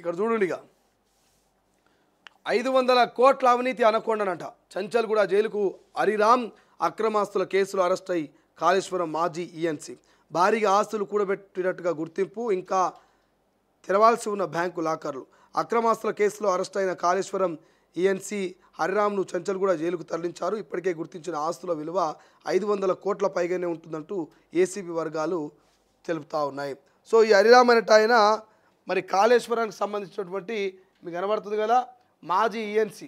ఇక్కడ చూడండి ఇక 500 కోట్ల అవినీతి అనకొండనంట. చంచల్గూడ జైలుకు హరిరామ్ అక్రమాస్తుల కేసులో అరెస్ట్ అయి కాళేశ్వరం మాజీ ఈఎన్సీ. భారీగా ఆస్తులు కూడబెట్టినట్టుగా గుర్తింపు, ఇంకా తెరవాల్సి ఉన్న బ్యాంకు లాకర్లు. అక్రమాస్తుల కేసులో అరెస్ట్ అయిన కాళేశ్వరం ఈఎన్సీ హరిరామ్ను చంచల్గూడ జైలుకు తరలించారు. ఇప్పటికే గుర్తించిన ఆస్తుల విలువ 500 కోట్ల పైగానే ఉంటుందంటూ ఏసీబీ వర్గాలు తెలుపుతూ ఉన్నాయి. సో ఈ హరిరామ్ అనేట ఆయన మరి కాళేశ్వరానికి సంబంధించినటువంటి మీకు కనబడుతుంది కదా మాజీ ఈఎన్సీ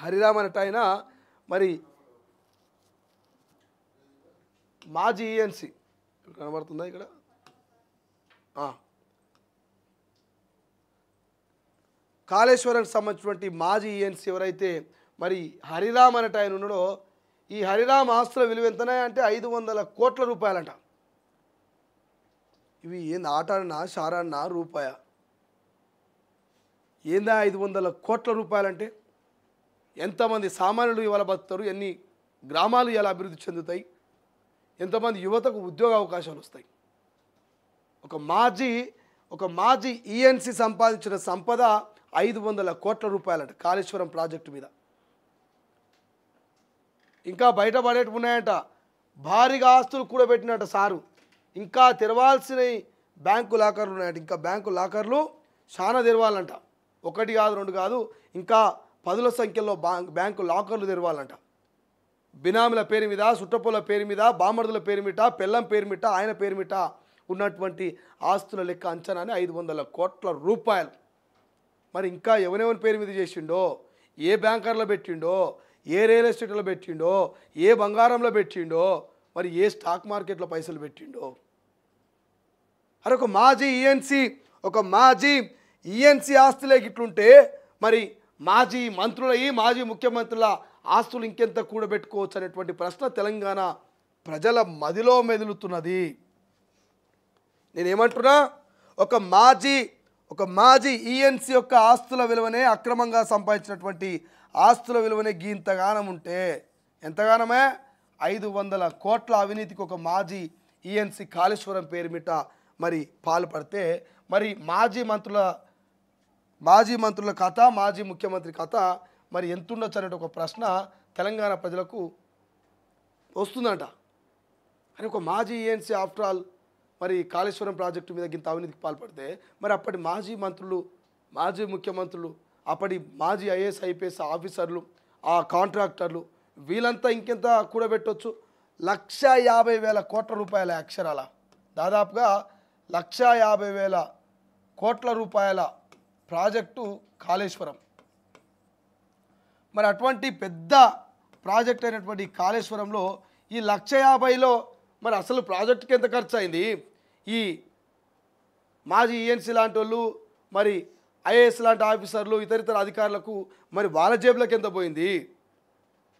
హరిరామ్ అనేట ఆయన మరి మాజీ ఈఎన్సీ కనబడుతుందా ఇక్కడ కాళేశ్వరానికి సంబంధించినటువంటి మాజీ ఈఎన్సీ ఎవరైతే మరి హరిరామ్ అనేట ఆయన ఉన్నాడో ఈ హరిరామ్ ఆస్తుల విలువ ఎంతనే అంటే 500 కోట్ల రూపాయలంట. ఇవి ఏంది ఆటన్నా షారన్నా రూపాయ ఏందా 500 కోట్ల రూపాయలంటే? ఎంతమంది సామాన్యులు ఇవాళ బతుకుతారు, ఎన్ని గ్రామాలు ఇలా అభివృద్ధి చెందుతాయి, ఎంతమంది యువతకు ఉద్యోగ అవకాశాలు వస్తాయి. ఒక మాజీ ఈఎన్సీ సంపాదించిన సంపద 500 కోట్ల రూపాయలంట కాళేశ్వరం ప్రాజెక్టు మీద. ఇంకా బయటపడేటి ఉన్నాయంట, భారీగా ఆస్తులు కూడబెట్టినట్ట సారు. ఇంకా తెరవాల్సిన బ్యాంకు లాకర్లు ఉన్నాయంట, ఇంకా బ్యాంకు లాకర్లు చాలా తెరవాలంట. 1 కాదు 2 కాదు, ఇంకా 10ల సంఖ్యలో బ్యాంకు లాకర్లు తెరవాలంట. బినామీల పేరు మీద, సుట్టపుల పేరు మీద, బామర్దుల పేరు మీద, పెళ్ళం పేరు మీద, ఆయన పేరు మీద ఉన్నటువంటి ఆస్తుల లెక్క అంచనానే 500 కోట్ల రూపాయలు. మరి ఇంకా ఎవరెవరి పేరు మీద చేసిండో, ఏ బ్యాంకర్లో పెట్టిండో, ఏ రియల్ ఎస్టేట్లో పెట్టిండో, ఏ బంగారంలో పెట్టిండో, మరి ఏ స్టాక్ మార్కెట్లో పైసలు పెట్టిండో. అరే ఒక మాజీ ఈఎన్సీ ఆస్తులే గిట్లుంటే మరి మాజీ ముఖ్యమంత్రుల ఆస్తులు ఇంకెంత కూడబెట్టుకోవచ్చు అనేటువంటి ప్రశ్న తెలంగాణ ప్రజల మదిలో మెదులుతున్నది. నేనేమంటున్నా, ఒక మాజీ ఈఎన్సీ యొక్క ఆస్తుల విలువనే, అక్రమంగా సంపాదించినటువంటి ఆస్తుల విలువనే గీంతగానం ఉంటే ఎంతగానమే 500 కోట్ల అవినీతికి ఒక మాజీ ఈఎన్సీ కాళేశ్వరం పేరు మీద మరి పాల్పడితే మరి మాజీ మంత్రుల కథ, మాజీ ముఖ్యమంత్రి కథ మరి ఎంతుండొచ్చు అనే ఒక ప్రశ్న తెలంగాణ ప్రజలకు వస్తుందంట. అని ఒక మాజీ ఈఎన్సీ ఆఫ్టర్ ఆల్ మరి కాళేశ్వరం ప్రాజెక్టు మీద గింత అవినీతికి పాల్పడితే మరి అప్పటి మాజీ మంత్రులు, మాజీ ముఖ్యమంత్రులు, అప్పటి మాజీ ఐఏఎస్ ఐపీఎస్ ఆఫీసర్లు, ఆ కాంట్రాక్టర్లు వీళ్ళంతా ఇంకెంత కూడబెట్టవచ్చు? 1,50,000 కోట్ల రూపాయల అక్షరాల, దాదాపుగా 1,50,000 కోట్ల రూపాయల ప్రాజెక్టు కాళేశ్వరం. మరి అటువంటి పెద్ద ప్రాజెక్ట్ అయినటువంటి కాళేశ్వరంలో ఈ 1,50,000లో మరి అసలు ప్రాజెక్టుకి ఎంత ఖర్చు అయింది? ఈ మాజీ ఈఎన్సీ లాంటి వాళ్ళు, మరి ఐఏఎస్ లాంటి ఆఫీసర్లు, ఇతర అధికారులకు మరి వాళ్ళ జేబులకు ఎంత పోయింది?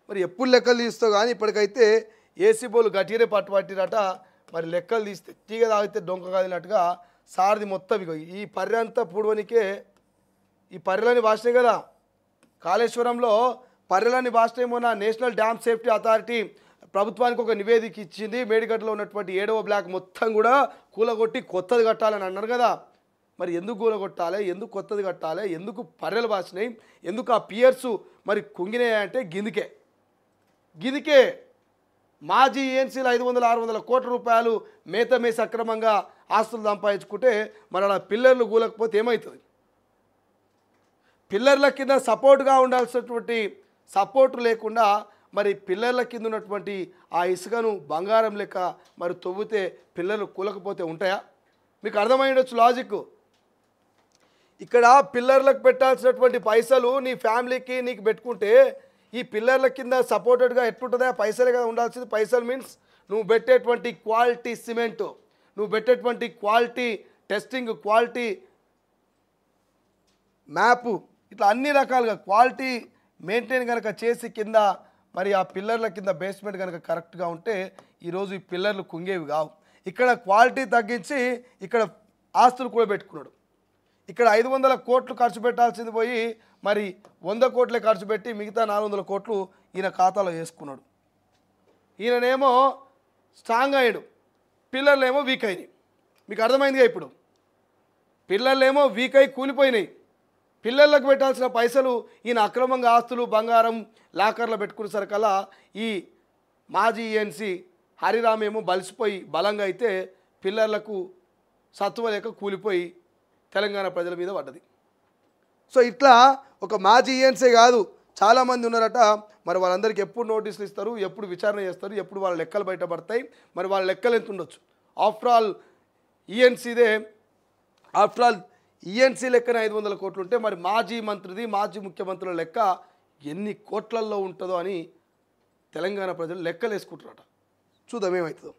మరి ఎప్పుడు లెక్కలు తీస్తావు కానీ ఇప్పటికైతే ఏసీబోలు గట్టిగానే పట్టిరట. మరి లెక్కలు తీస్తే తీగ తాగితే డొంక కాదినట్టుగా సారది మొత్తం ఇక ఈ పర్రె అంతా పూడవనికే ఈ పర్రెలని భాషనే కదా. కాళేశ్వరంలో పర్రెలని భాషనేమో నేషనల్ డ్యామ్ సేఫ్టీ అథారిటీ ప్రభుత్వానికి ఒక నివేదిక ఇచ్చింది. మేడిగడ్డలో ఉన్నటువంటి 7వ బ్లాక్ మొత్తం కూడా కూలగొట్టి కొత్తది కట్టాలని అన్నారు కదా. మరి ఎందుకు కూలగొట్టాలి, ఎందుకు కొత్తది కట్టాలి, ఎందుకు పర్రెలు భాషనాయి, ఎందుకు ఆ పియర్సు మరి కుంగినాయంటే గిదికే మాజీ ఈఎన్సీలు 500-600 కోట్ల రూపాయలు మేతమేసి అక్రమంగా ఆస్తులు సంపాదించుకుంటే మరి అలా పిల్లర్లు కూలకపోతే ఏమవుతుంది? పిల్లర్ల కింద సపోర్ట్గా ఉండాల్సినటువంటి సపోర్టు లేకుండా మరి పిల్లర్ల కింద ఉన్నటువంటి ఆ ఇసుకను బంగారం లెక్క మరి తవ్వితే పిల్లర్లు కూలకపోతే ఉంటాయా? మీకు అర్థమైండొచ్చు లాజిక్. ఇక్కడ పిల్లర్లకు పెట్టాల్సినటువంటి పైసలు నీ ఫ్యామిలీకి నీకు పెట్టుకుంటే ఈ పిల్లర్ల కింద సపోర్టెడ్గా ఎట్లుంటుందా? పైసలే కదా ఉండాల్సింది. పైసలు మీన్స్ నువ్వు పెట్టేటువంటి క్వాలిటీ సిమెంటు, నువ్వు పెట్టేటువంటి క్వాలిటీ టెస్టింగ్, క్వాలిటీ మ్యాపు, ఇట్లా అన్ని రకాలుగా క్వాలిటీ మెయింటైన్ కనుక చేసి కింద మరి ఆ పిల్లర్ల కింద బేస్మెంట్ కనుక కరెక్ట్గా ఉంటే ఈరోజు ఈ పిల్లర్లు కుంగేవి కావు. ఇక్కడ క్వాలిటీ తగ్గించి ఇక్కడ ఆస్తులు కూడా పెట్టుకున్నాడు. ఇక్కడ 500 కోట్లు ఖర్చు పెట్టాల్సింది పోయి మరి 100 కోట్లే ఖర్చు పెట్టి మిగతా 400 కోట్లు ఈయన ఖాతాలో వేసుకున్నాడు. ఈయననేమో స్ట్రాంగ్ అయ్యాడు, పిల్లర్లు ఏమో వీక్ అయినాయి. మీకు అర్థమైందిగా ఇప్పుడు. పిల్లలేమో వీక్ అయి కూలిపోయినాయి. పిల్లలకు పెట్టాల్సిన పైసలు ఈయన అక్రమంగా ఆస్తులు బంగారం లాకర్లో పెట్టుకునేసరికల్లా ఈ మాజీ ఈఎన్సీ హరిరామ్ ఏమో బలిసిపోయి బలంగా అయితే పిల్లలకు సత్తువ లేక కూలిపోయి తెలంగాణ ప్రజల మీద పడ్డది. సో ఇట్లా ఒక మాజీ ఈఎన్సీ కాదు చాలామంది ఉన్నారట. మరి వాళ్ళందరికీ ఎప్పుడు నోటీసులు ఇస్తారు, ఎప్పుడు విచారణ చేస్తారు, ఎప్పుడు వాళ్ళ లెక్కలు బయటపడతాయి, మరి వాళ్ళ లెక్కలు ఎంత ఉండొచ్చు? ఆఫ్టర్ ఆల్ ఈఎన్సీదే ఈఎన్సీ లెక్కన 500 కోట్లు ఉంటే మరి మాజీ మంత్రిది మాజీ ముఖ్యమంత్రుల లెక్క ఎన్ని కోట్లల్లో ఉంటుందో అని తెలంగాణ ప్రజలు లెక్కలు వేసుకుంటారట. చూద్దాం ఏమవుతుందో.